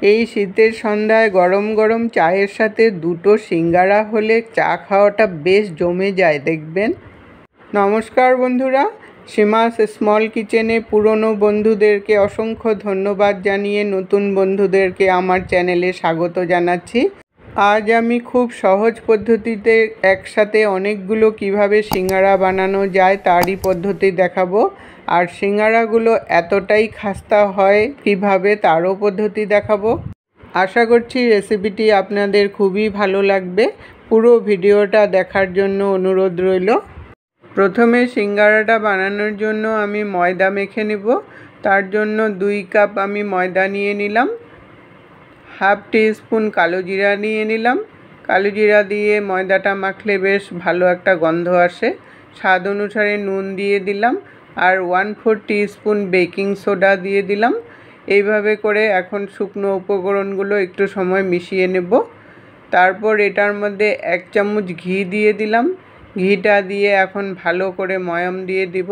এই শীতের সন্ধ্যায় গরম গরম চায়ের সাথে দুটো সিঙ্গারা হলে চা খাওয়াটা বেশ জমে যায় দেখবেন। নমস্কার বন্ধুরা, সীমাস স্মল কিচেনে পুরনো বন্ধুদেরকে অসংখ্য ধন্যবাদ জানিয়ে নতুন বন্ধুদেরকে আমার চ্যানেলে স্বাগত জানাচ্ছি। আজ আমি খুব সহজ পদ্ধতিতে একসাথে অনেকগুলো কিভাবে সিঙ্গারা বানানো যায় তারই পদ্ধতি দেখাবো। আর সিঙ্গারাগুলো এতটাই খাস্তা হয় কিভাবে তারও পদ্ধতি দেখাবো। আশা করছি রেসিপিটি আপনাদের খুবই ভালো লাগবে। পুরো ভিডিওটা দেখার জন্য অনুরোধ রইল। প্রথমে সিঙ্গারাটা বানানোর জন্য আমি ময়দা মেখে নেব। তার জন্য 2 কাপ আমি ময়দা নিয়ে নিলাম। হাফ টিস্পুন কালো জিরা নিয়ে নিলাম। কালো জিরা দিয়ে ময়দাটা মাখলে বেশ ভালো একটা গন্ধ আসে। স্বাদ অনুসারে নুন দিয়ে দিলাম আর 1/4 টিস্পুন বেকিং সোডা দিয়ে দিলাম। এইভাবে করে এখন শুকনো উপকরণগুলো একটু সময় মিশিয়ে নেব। তারপর এটার মধ্যে 1 চামচ ঘি দিয়ে দিলাম। ঘিটা দিয়ে এখন ভালো করে ময়াম দিয়ে দিব।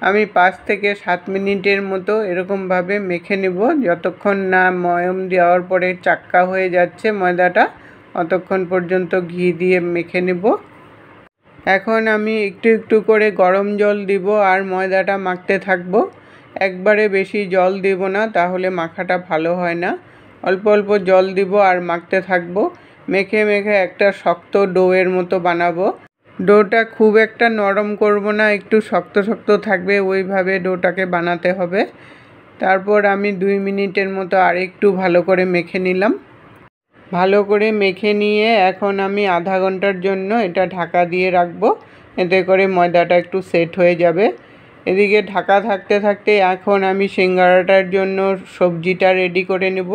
আমি 5 থেকে 7 মিনিটের মতো এরকমভাবে মেখে নেব। যতক্ষণ না ময়াম দেওয়ার পরে চাক্কা হয়ে যাচ্ছে ময়দাটা, ততক্ষণ পর্যন্ত ঘি দিয়ে মেখে নেব। এখন আমি একটু একটু করে গরম জল দিব আর ময়দাটা মাখতে থাকব। একবারে বেশি জল দেব না, তাহলে মাখাটা ভালো হয় না। অল্প অল্প জল দিব আর মাখতে থাকব। মেখে মেখে একটা শক্ত ডোয়ের মতো বানাবো। ডোটা খুব একটা নরম করব না, একটু শক্ত শক্ত থাকবে, ওইভাবে ডোটাকে বানাতে হবে। তারপর আমি 2 মিনিটের মতো আর একটু ভালো করে মেখে নিলাম। ভালো করে মেখে নিয়ে এখন আমি আধা ঘন্টার জন্য এটা ঢাকা দিয়ে রাখবো। এতে করে ময়দাটা একটু সেট হয়ে যাবে। এদিকে ঢাকা থাকতে থাকতে এখন আমি সিঙ্গারাটার জন্য সবজিটা রেডি করে নেব।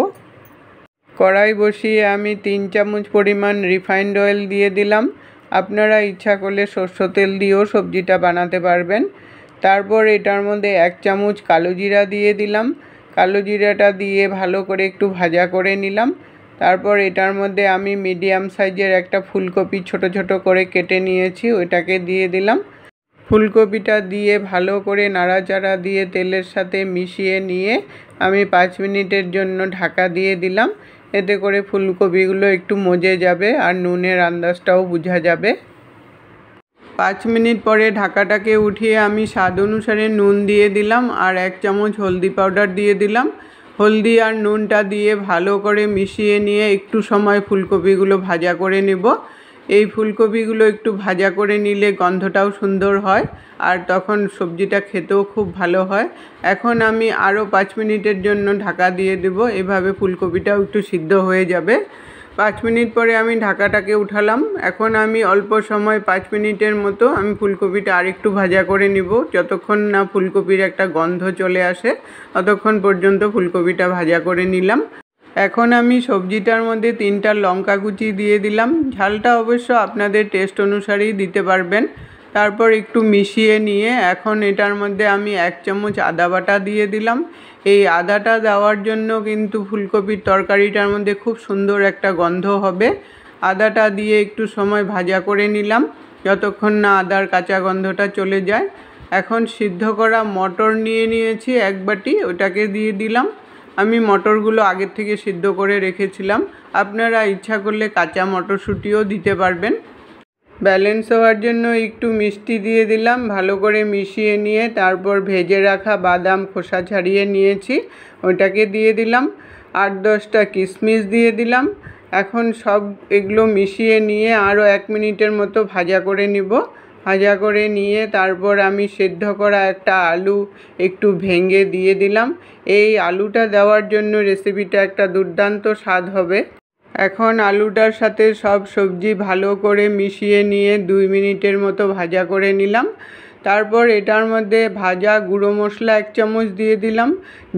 কড়াই বসিয়ে আমি 3 চামচ পরিমাণ রিফাইন্ড অয়েল দিয়ে দিলাম। আপনারা ইচ্ছা করলে সরষের তেল দিয়েও সবজিটা বানাতে পারবেন। তারপর এটার মধ্যে 1 চামচ কালো জিরা দিয়ে দিলাম। কালো জিরাটা দিয়ে ভালো করে একটু ভাজা করে নিলাম। তারপর এটার মধ্যে আমি মিডিয়াম সাইজের একটা ফুলকপি ছোট ছোট করে কেটে নিয়েছি, ওইটাকে দিয়ে দিলাম। ফুলকপিটা দিয়ে ভালো করে নাড়াচাড়া দিয়ে তেলের সাথে মিশিয়ে নিয়ে আমি 5 মিনিটের জন্য ঢাকা দিয়ে দিলাম। এতে করে ফুলকপিগুলো একটু মজে যাবে আর নুনের আন্দাজটাও বোঝা যাবে। 5 মিনিট পরে ঢাকাটাকে উঠিয়ে আমি স্বাদ অনুসারে নুন দিয়ে দিলাম আর 1 চামচ হলদি পাউডার দিয়ে দিলাম। হলদি আর নুনটা দিয়ে ভালো করে মিশিয়ে নিয়ে একটু সময় ফুলকপিগুলো ভাজা করে নেব। এই ফুলকপিগুলো একটু ভাজা করে নিলে গন্ধটাও সুন্দর হয় আর তখন সবজিটা খেতেও খুব ভালো হয়। এখন আমি আরও 5 মিনিটের জন্য ঢাকা দিয়ে দেব। এভাবে ফুলকপিটাও একটু সিদ্ধ হয়ে যাবে। 5 মিনিট পরে আমি ঢাকাটাকে উঠালাম। এখন আমি অল্প সময় 5 মিনিটের মতো আমি ফুলকপিটা আরেকটু ভাজা করে নিব। যতক্ষণ না ফুলকপির একটা গন্ধ চলে আসে ততক্ষণ পর্যন্ত ফুলকপিটা ভাজা করে নিলাম। এখন আমি সবজিটার মধ্যে 3টা লঙ্কা কুচি দিয়ে দিলাম। ঝালটা অবশ্য আপনাদের টেস্ট অনুসারেই দিতে পারবেন। তারপর একটু মিশিয়ে নিয়ে এখন এটার মধ্যে আমি 1 চামচ আদা বাটা দিয়ে দিলাম। এই আদাটা দেওয়ার জন্য কিন্তু ফুলকপির তরকারিটার মধ্যে খুব সুন্দর একটা গন্ধ হবে। আদাটা দিয়ে একটু সময় ভাজা করে নিলাম, যতক্ষণ না আদার কাঁচা গন্ধটা চলে যায়। এখন সিদ্ধ করা মটর নিয়ে নিয়েছি 1 বাটি, ওটাকে দিয়ে দিলাম। আমি মটরগুলো আগের থেকে সিদ্ধ করে রেখেছিলাম। আপনারা ইচ্ছা করলে কাঁচা মটরশুঁটিও দিতে পারবেন। ব্যালেন্স হওয়ার জন্য একটু মিষ্টি দিয়ে দিলাম। ভালো করে মিশিয়ে নিয়ে তারপর ভেজে রাখা বাদাম খোসা ছাড়িয়ে নিয়েছি, ওইটাকে দিয়ে দিলাম। 8-10টা কিশমিশ দিয়ে দিলাম। এখন সব এগুলো মিশিয়ে নিয়ে আরও 1 মিনিটের মতো ভাজা করে নিব। ভাজা করে নিয়ে তারপর আমি সেদ্ধ করা একটা আলু একটু ভেঙে দিয়ে দিলাম। এই আলুটা দেওয়ার জন্য রেসিপিটা একটা দুর্দান্ত স্বাদ হবে। এখন আলুটার সাথে সব সবজি ভালো করে মিশিয়ে নিয়ে 2 মিনিটের মতো ভাজা করে নিলাম। তারপর এটার মধ্যে ভাজা গুঁড়ো মশলা 1 চামচ দিয়ে দিলাম।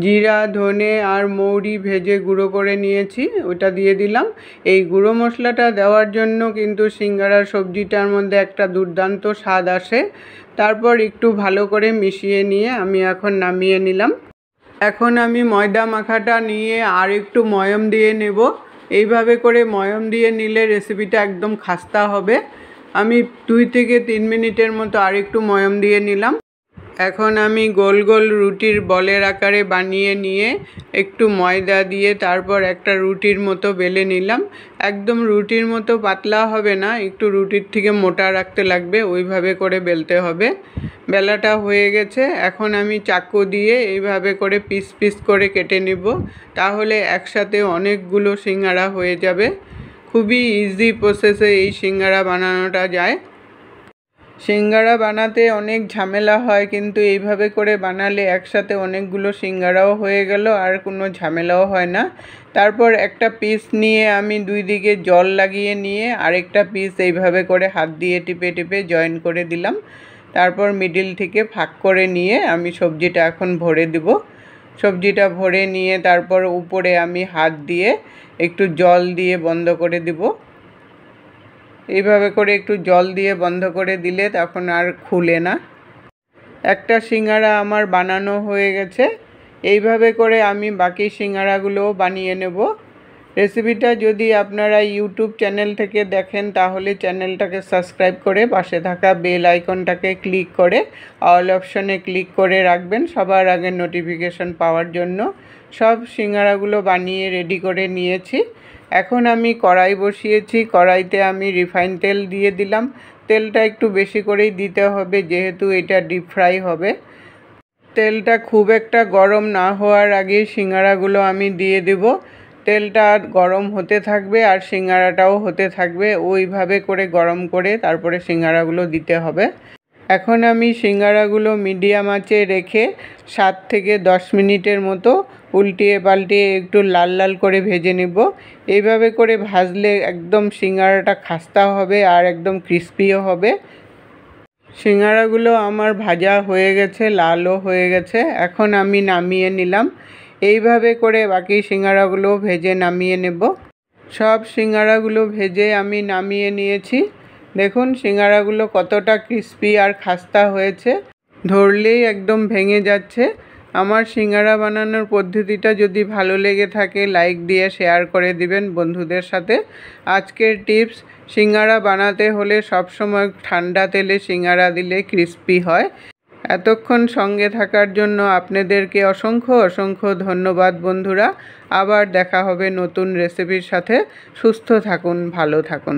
জিরা, ধনে আর মৌরি ভেজে গুঁড়ো করে নিয়েছি, ওটা দিয়ে দিলাম। এই গুঁড়ো মশলাটা দেওয়ার জন্য কিন্তু সিঙ্গারার সবজিটার মধ্যে একটা দুর্দান্ত স্বাদ আসে। তারপর একটু ভালো করে মিশিয়ে নিয়ে আমি এখন নামিয়ে নিলাম। এখন আমি ময়দা মাখাটা নিয়ে আর একটু ময়াম দিয়ে নেব। এইভাবে করে ময়াম দিয়ে নিলে রেসিপিটা একদম খাস্তা হবে। আমি 2 থেকে 3 মিনিটের মতো আর একটু ময়াম দিয়ে নিলাম। এখন আমি গোল গোল রুটির বলের আকারে বানিয়ে নিয়ে একটু ময়দা দিয়ে তারপর একটা রুটির মতো বেলে নিলাম। একদম রুটির মতো পাতলা হবে না, একটু রুটির থেকে মোটা রাখতে লাগবে, ওইভাবে করে বেলতে হবে। বেলাটা হয়ে গেছে, এখন আমি চাকু দিয়ে এইভাবে করে পিস পিস করে কেটে নেব, তাহলে একসাথে অনেকগুলো সিঙ্গারা হয়ে যাবে। খুবই ইজি প্রসেসে এই সিঙ্গারা বানানোটা যায়। সিঙ্গারা বানাতে অনেক ঝামেলা হয়, কিন্তু এইভাবে করে বানালে একসাথে অনেকগুলো সিঙ্গারাও হয়ে গেল আর কোনো ঝামেলাও হয় না। তারপর একটা পিস নিয়ে আমি দুই দিকে জল লাগিয়ে নিয়ে আরেকটা পিস এইভাবে করে হাত দিয়ে টিপে টিপে জয়েন করে দিলাম। তারপর মিডিল থেকে ফাঁক করে নিয়ে আমি সবজিটা এখন ভরে দিব। সবজিটা ভরে নিয়ে তারপর উপরে আমি হাত দিয়ে একটু জল দিয়ে বন্ধ করে দিব। এইভাবে করে একটু জল দিয়ে বন্ধ করে দিলে তখন আর খুলে না। একটা সিঙ্গারা আমার বানানো হয়ে গেছে। এইভাবে করে আমি বাকি সিঙ্গারাগুলোও বানিয়ে নেব। রেসিপিটা যদি আপনারা ইউটিউব চ্যানেল থেকে দেখেন তাহলে চ্যানেলটাকে সাবস্ক্রাইব করে পাশে থাকা বেল আইকনটাকে ক্লিক করে অল অপশনে ক্লিক করে রাখবেন সবার আগে নোটিফিকেশন পাওয়ার জন্য। সব সিঙ্গারাগুলো বানিয়ে রেডি করে নিয়েছি। এখন আমি কড়াই বসিয়েছি, কড়াইতে আমি রিফাইন তেল দিয়ে দিলাম। তেলটা একটু বেশি করেই দিতে হবে যেহেতু এটা ডিপ ফ্রাই হবে। তেলটা খুব একটা গরম না হওয়ার আগেই সিঙ্গারাগুলো আমি দিয়ে দেব। তেলটা গরম হতে থাকবে আর সিঙ্গারাটাও হতে থাকবে, ওইভাবে করে গরম করে তারপরে সিঙ্গারাগুলো দিতে হবে। এখন আমি সিঙ্গারাগুলো মিডিয়াম আঁচে রেখে 7 থেকে 10 মিনিটের মতো উল্টিয়ে পাল্টিয়ে একটু লাল লাল করে ভেজে নেব। এইভাবে করে ভাজলে একদম সিঙ্গারাটা খাস্তা হবে আর একদম ক্রিস্পিও হবে। সিঙ্গারাগুলো আমার ভাজা হয়ে গেছে, লালও হয়ে গেছে। এখন আমি নামিয়ে নিলাম। এইভাবে করে বাকি সিঙ্গারাগুলো ভেজে নামিয়ে নেব। সব সিঙ্গারাগুলো ভেজে আমি নামিয়ে নিয়েছি। দেখুন সিঙ্গারাগুলো কতটা ক্রিস্পি আর খাস্তা হয়েছে, ধরলেই একদম ভেঙে যাচ্ছে। আমার সিঙ্গারা বানানোর পদ্ধতিটা যদি ভালো লেগে থাকে লাইক দিয়ে শেয়ার করে দিবেন বন্ধুদের সাথে। আজকের টিপস, সিঙ্গারা বানাতে হলে সবসময় ঠান্ডা তেলে সিঙ্গারা দিলে ক্রিস্পি হয়। এতক্ষণ সঙ্গে থাকার জন্য আপনাদেরকে অসংখ্য অসংখ্য ধন্যবাদ বন্ধুরা। আবার দেখা হবে নতুন রেসিপির সাথে। সুস্থ থাকুন, ভালো থাকুন।